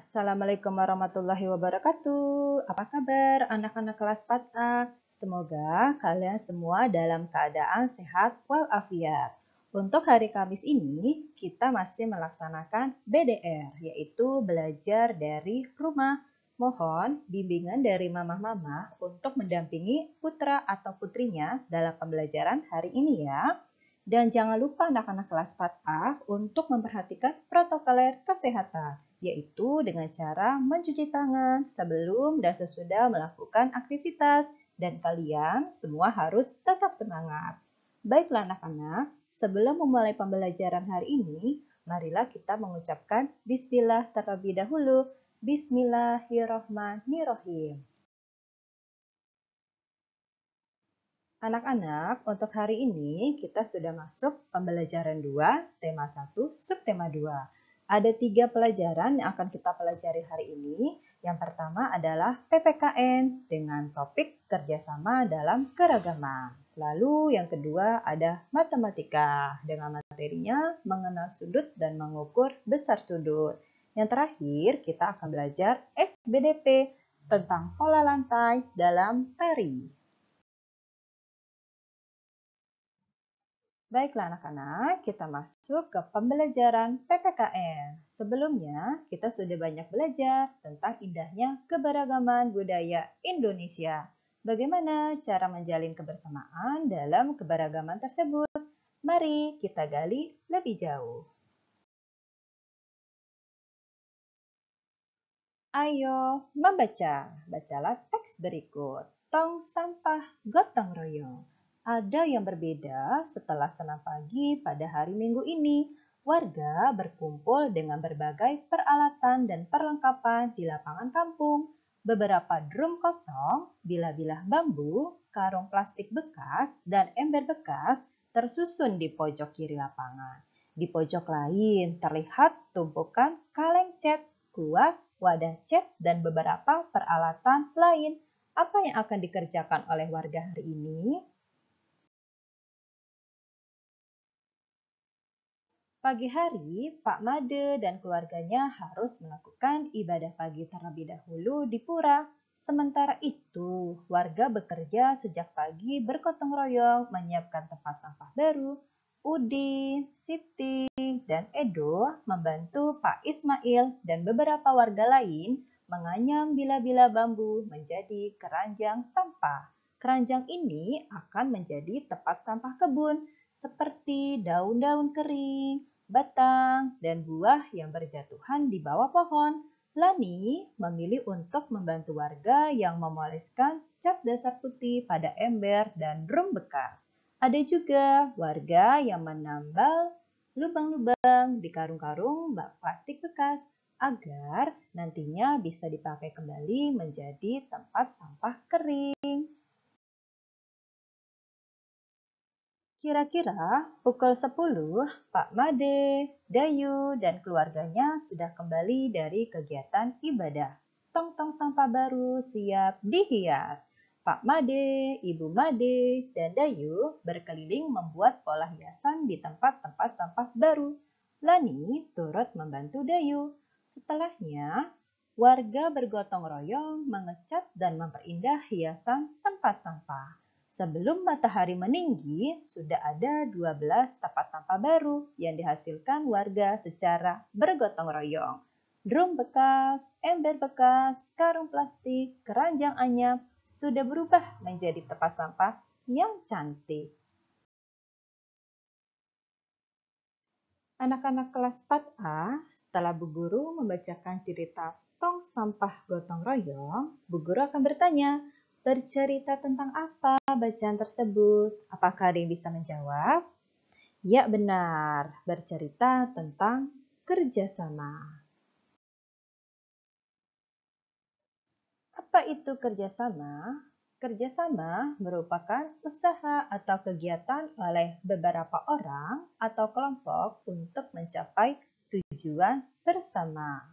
Assalamualaikum warahmatullahi wabarakatuh. Apa kabar anak-anak kelas 4A? Semoga kalian semua dalam keadaan sehat walafiat. Untuk hari Kamis ini, kita masih melaksanakan BDR, yaitu belajar dari rumah. Mohon bimbingan dari mama-mama untuk mendampingi putra atau putrinya dalam pembelajaran hari ini ya. Dan jangan lupa anak-anak kelas 4A untuk memperhatikan protokol kesehatan, yaitu dengan cara mencuci tangan sebelum dan sesudah melakukan aktivitas, dan kalian semua harus tetap semangat. Baiklah anak-anak, sebelum memulai pembelajaran hari ini, marilah kita mengucapkan Bismillah terlebih dahulu. Bismillahirrohmanirrohim. Anak-anak, untuk hari ini kita sudah masuk pembelajaran 2, tema 1, subtema 2. Ada 3 pelajaran yang akan kita pelajari hari ini. Yang pertama adalah PPKN dengan topik kerjasama dalam keragaman. Lalu yang kedua ada matematika dengan materinya mengenal sudut dan mengukur besar sudut. Yang terakhir kita akan belajar SBDP tentang pola lantai dalam tari. Baiklah anak-anak, kita masuk ke pembelajaran PPKN. Sebelumnya, kita sudah banyak belajar tentang indahnya keberagaman budaya Indonesia. Bagaimana cara menjalin kebersamaan dalam keberagaman tersebut? Mari kita gali lebih jauh. Ayo membaca. Bacalah teks berikut. Tong sampah gotong royong. Ada yang berbeda setelah senam pagi pada hari Minggu ini. Warga berkumpul dengan berbagai peralatan dan perlengkapan di lapangan kampung. Beberapa drum kosong, bilah-bilah bambu, karung plastik bekas, dan ember bekas tersusun di pojok kiri lapangan. Di pojok lain terlihat tumpukan kaleng cat, kuas, wadah cat, dan beberapa peralatan lain. Apa yang akan dikerjakan oleh warga hari ini? Pagi hari, Pak Made dan keluarganya harus melakukan ibadah pagi terlebih dahulu di pura. Sementara itu, warga bekerja sejak pagi bergotong royong menyiapkan tempat sampah baru. Udin, Siti, dan Edo membantu Pak Ismail dan beberapa warga lain menganyam bila-bila bambu menjadi keranjang sampah. Keranjang ini akan menjadi tempat sampah kebun seperti daun-daun kering, batang, dan buah yang berjatuhan di bawah pohon. Lani memilih untuk membantu warga yang memoleskan cat dasar putih pada ember dan drum bekas. Ada juga warga yang menambal lubang-lubang di karung-karung bak plastik bekas agar nantinya bisa dipakai kembali menjadi tempat sampah kering. Kira-kira pukul 10, Pak Made, Dayu, dan keluarganya sudah kembali dari kegiatan ibadah. Tong-tong sampah baru siap dihias. Pak Made, Ibu Made, dan Dayu berkeliling membuat pola hiasan di tempat-tempat sampah baru. Lani turut membantu Dayu. Setelahnya, warga bergotong royong mengecat dan memperindah hiasan tempat sampah. Sebelum matahari meninggi, sudah ada 12 tempat sampah baru yang dihasilkan warga secara bergotong royong. Drum bekas, ember bekas, karung plastik, keranjang anyam sudah berubah menjadi tempat sampah yang cantik. Anak-anak kelas 4A, setelah Bu Guru membacakan cerita tong sampah gotong royong, Bu Guru akan bertanya, bercerita tentang apa bacaan tersebut? Apakah ada yang bisa menjawab? Ya benar, bercerita tentang kerjasama. Apa itu kerjasama? Kerjasama merupakan usaha atau kegiatan oleh beberapa orang atau kelompok untuk mencapai tujuan bersama.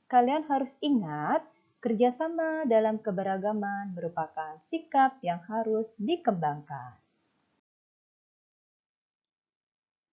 Kalian harus ingat, kerjasama dalam keberagaman merupakan sikap yang harus dikembangkan.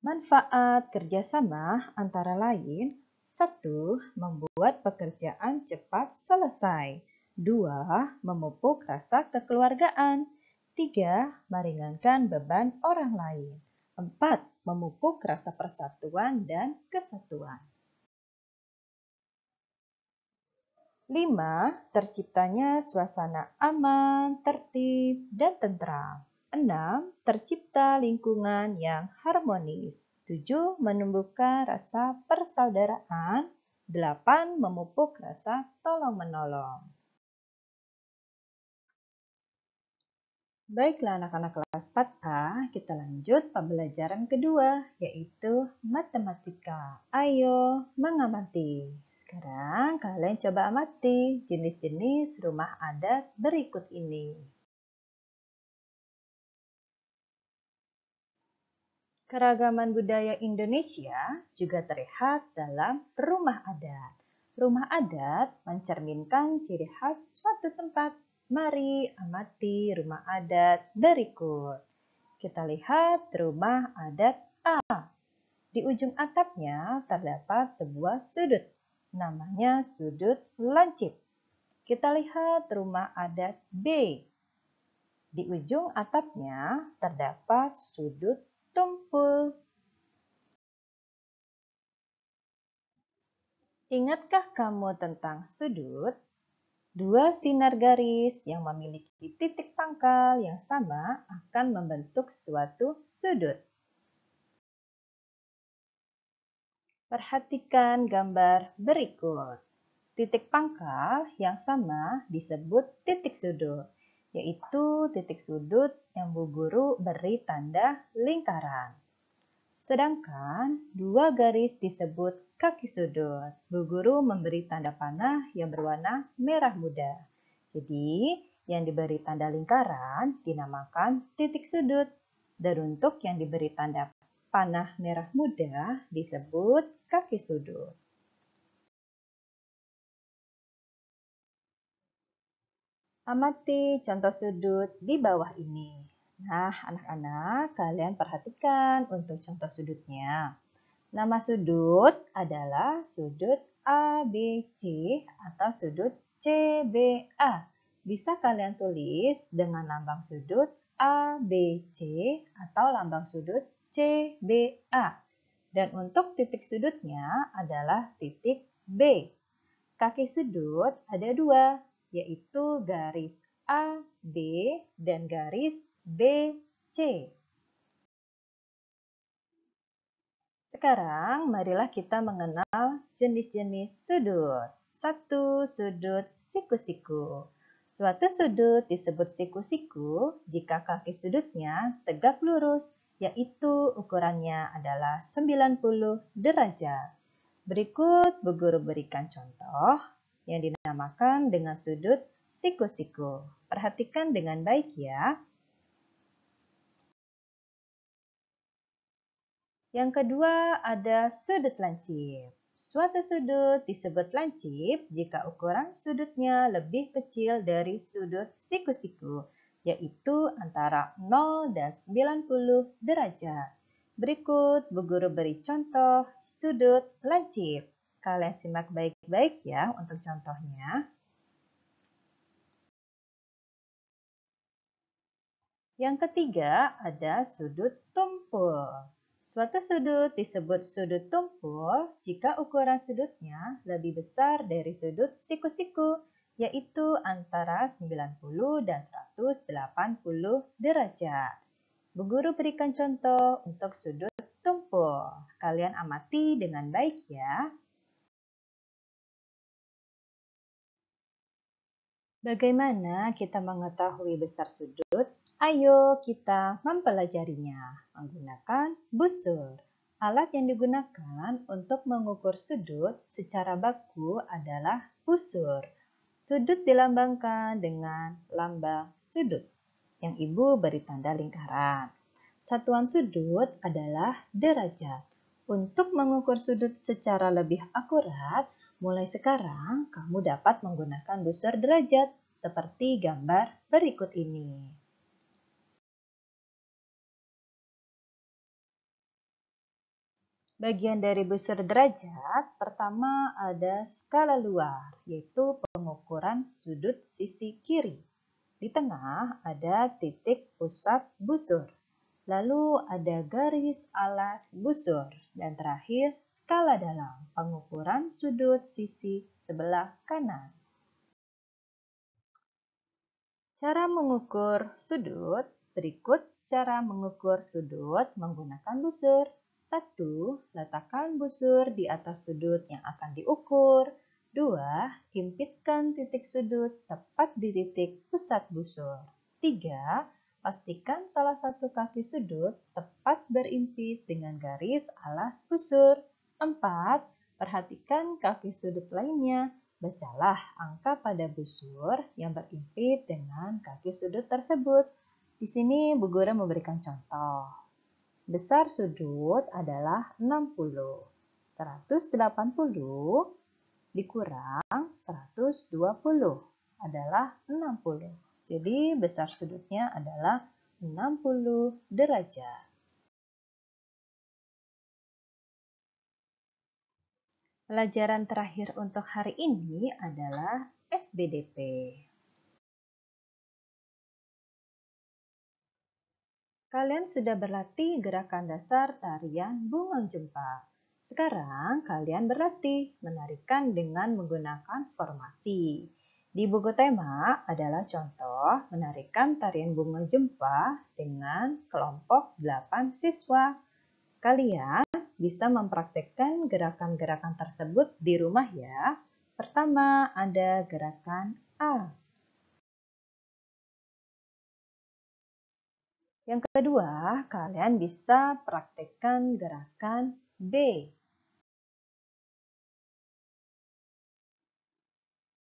Manfaat kerjasama antara lain 1. Membuat pekerjaan cepat selesai. 2. Memupuk rasa kekeluargaan. 3. Meringankan beban orang lain. 4. Memupuk rasa persatuan dan kesatuan. 5. Terciptanya suasana aman, tertib, dan tentram. 6. Tercipta lingkungan yang harmonis. 7. Menumbuhkan rasa persaudaraan. 8. Memupuk rasa tolong-menolong. Baiklah anak-anak kelas 4A, kita lanjut pembelajaran kedua, yaitu matematika. Ayo mengamati. Sekarang kalian coba amati jenis-jenis rumah adat berikut ini. Keragaman budaya Indonesia juga terlihat dalam rumah adat. Rumah adat mencerminkan ciri khas suatu tempat. Mari amati rumah adat berikut. Kita lihat rumah adat A. Di ujung atapnya terdapat sebuah sudut. Namanya sudut lancip. Kita lihat rumah adat B. Di ujung atapnya terdapat sudut tumpul. Ingatkah kamu tentang sudut? Dua sinar garis yang memiliki titik pangkal yang sama akan membentuk suatu sudut. Perhatikan gambar berikut. Titik pangkal yang sama disebut titik sudut, yaitu titik sudut yang Bu Guru beri tanda lingkaran. Sedangkan dua garis disebut kaki sudut. Bu Guru memberi tanda panah yang berwarna merah muda. Jadi, yang diberi tanda lingkaran dinamakan titik sudut. Dan untuk yang diberi tanda panah merah muda disebut kaki sudut. Amati contoh sudut di bawah ini. Nah, anak-anak, kalian perhatikan untuk contoh sudutnya. Nama sudut adalah sudut ABC atau sudut CBA. Bisa kalian tulis dengan lambang sudut ABC atau lambang sudut CBA. Dan untuk titik sudutnya adalah titik B. Kaki sudut ada dua, yaitu garis AB dan garis BC. Sekarang marilah kita mengenal jenis-jenis sudut. 1. Sudut siku-siku. Suatu sudut disebut siku-siku jika kaki sudutnya tegak lurus, yaitu ukurannya adalah 90 derajat. Berikut Bu Guru berikan contoh yang dinamakan dengan sudut siku-siku. Perhatikan dengan baik ya. Yang kedua ada sudut lancip. Suatu sudut disebut lancip jika ukuran sudutnya lebih kecil dari sudut siku-siku, yaitu antara 0 dan 90 derajat. Berikut Bu Guru beri contoh sudut lancip. Kalian simak baik-baik ya untuk contohnya. Yang ketiga ada sudut tumpul. Suatu sudut disebut sudut tumpul jika ukuran sudutnya lebih besar dari sudut siku-siku, yaitu antara 90 dan 180 derajat. Bu Guru berikan contoh untuk sudut tumpul. Kalian amati dengan baik ya. Bagaimana kita mengetahui besar sudut? Ayo kita mempelajarinya menggunakan busur. Alat yang digunakan untuk mengukur sudut secara baku adalah busur. Sudut dilambangkan dengan lambang sudut yang Ibu beri tanda lingkaran. Satuan sudut adalah derajat. Untuk mengukur sudut secara lebih akurat, mulai sekarang kamu dapat menggunakan busur derajat seperti gambar berikut ini. Bagian dari busur derajat, pertama ada skala luar, yaitu pengukuran sudut sisi kiri. Di tengah ada titik pusat busur. Lalu ada garis alas busur. Dan terakhir, skala dalam, pengukuran sudut sisi sebelah kanan. Cara mengukur sudut, berikut cara mengukur sudut menggunakan busur. 1. Letakkan busur di atas sudut yang akan diukur. 2. Himpitkan titik sudut tepat di titik pusat busur. 3. Pastikan salah satu kaki sudut tepat berimpit dengan garis alas busur. 4. Perhatikan kaki sudut lainnya. Bacalah angka pada busur yang berimpit dengan kaki sudut tersebut. Di sini Bu Guru memberikan contoh. Besar sudut adalah 60. 180 dikurang 120 adalah 60. Jadi besar sudutnya adalah 60 derajat. Pelajaran terakhir untuk hari ini adalah SBDP. Kalian sudah berlatih gerakan dasar tarian Bunglon Jempa. Sekarang kalian berlatih menarikan dengan menggunakan formasi. Di buku tema adalah contoh menarikan tarian Bunglon Jempa dengan kelompok 8 siswa. Kalian bisa mempraktekkan gerakan-gerakan tersebut di rumah ya. Pertama ada gerakan A. Yang kedua, kalian bisa praktekkan gerakan B.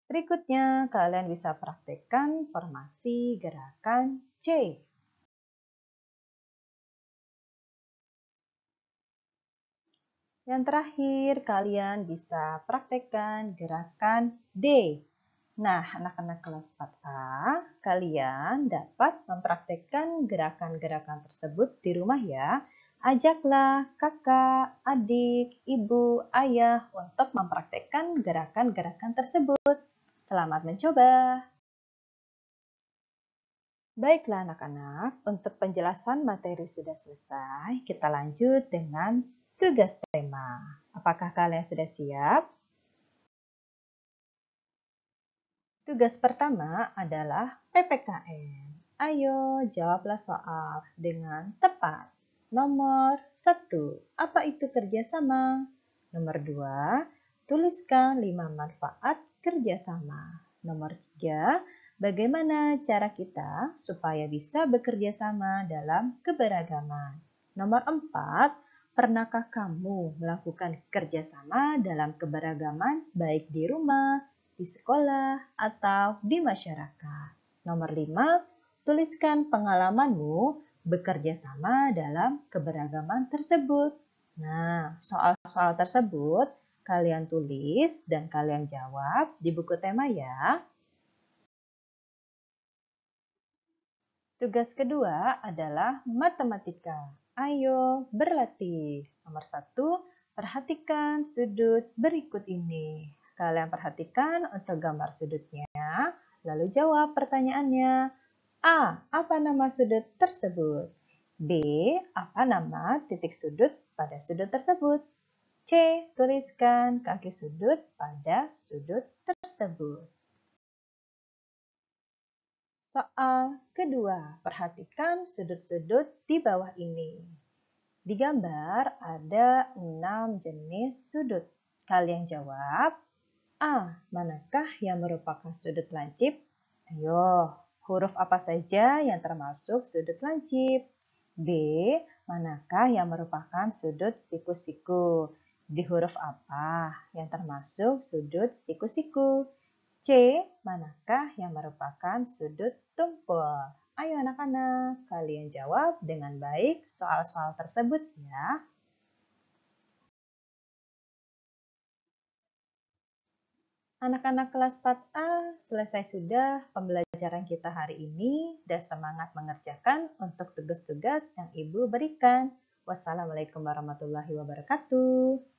Berikutnya, kalian bisa praktekkan formasi gerakan C. Yang terakhir, kalian bisa praktekkan gerakan D. Nah, anak-anak kelas 4A, kalian dapat mempraktekkan gerakan-gerakan tersebut di rumah ya. Ajaklah kakak, adik, ibu, ayah untuk mempraktekkan gerakan-gerakan tersebut. Selamat mencoba! Baiklah anak-anak, untuk penjelasan materi sudah selesai, kita lanjut dengan tugas tema. Apakah kalian sudah siap? Tugas pertama adalah PPKN. Ayo jawablah soal dengan tepat. Nomor 1. Apa itu kerjasama? Nomor 2. Tuliskan 5 manfaat kerjasama. Nomor 3. Bagaimana cara kita supaya bisa bekerja sama dalam keberagaman? Nomor 4. Pernahkah kamu melakukan kerjasama dalam keberagaman baik di rumah, di sekolah, atau di masyarakat? Nomor 5. Tuliskan pengalamanmu bekerja sama dalam keberagaman tersebut. Nah, soal-soal tersebut kalian tulis dan kalian jawab di buku tema ya. Tugas kedua adalah matematika. Ayo berlatih. Nomor 1, perhatikan sudut berikut ini. Kalian perhatikan untuk gambar sudutnya, lalu jawab pertanyaannya. A. Apa nama sudut tersebut? B. Apa nama titik sudut pada sudut tersebut? C. Tuliskan kaki sudut pada sudut tersebut. Soal kedua, perhatikan sudut-sudut di bawah ini. Di gambar ada 6 jenis sudut. Kalian jawab, A. Manakah yang merupakan sudut lancip? Ayo, huruf apa saja yang termasuk sudut lancip? B. Manakah yang merupakan sudut siku-siku? Di huruf apa yang termasuk sudut siku-siku? C. Manakah yang merupakan sudut tumpul? Ayo anak-anak, kalian jawab dengan baik soal-soal tersebut ya. Anak-anak kelas 4A, selesai sudah pembelajaran kita hari ini dan semangat mengerjakan untuk tugas-tugas yang Ibu berikan. Wassalamualaikum warahmatullahi wabarakatuh.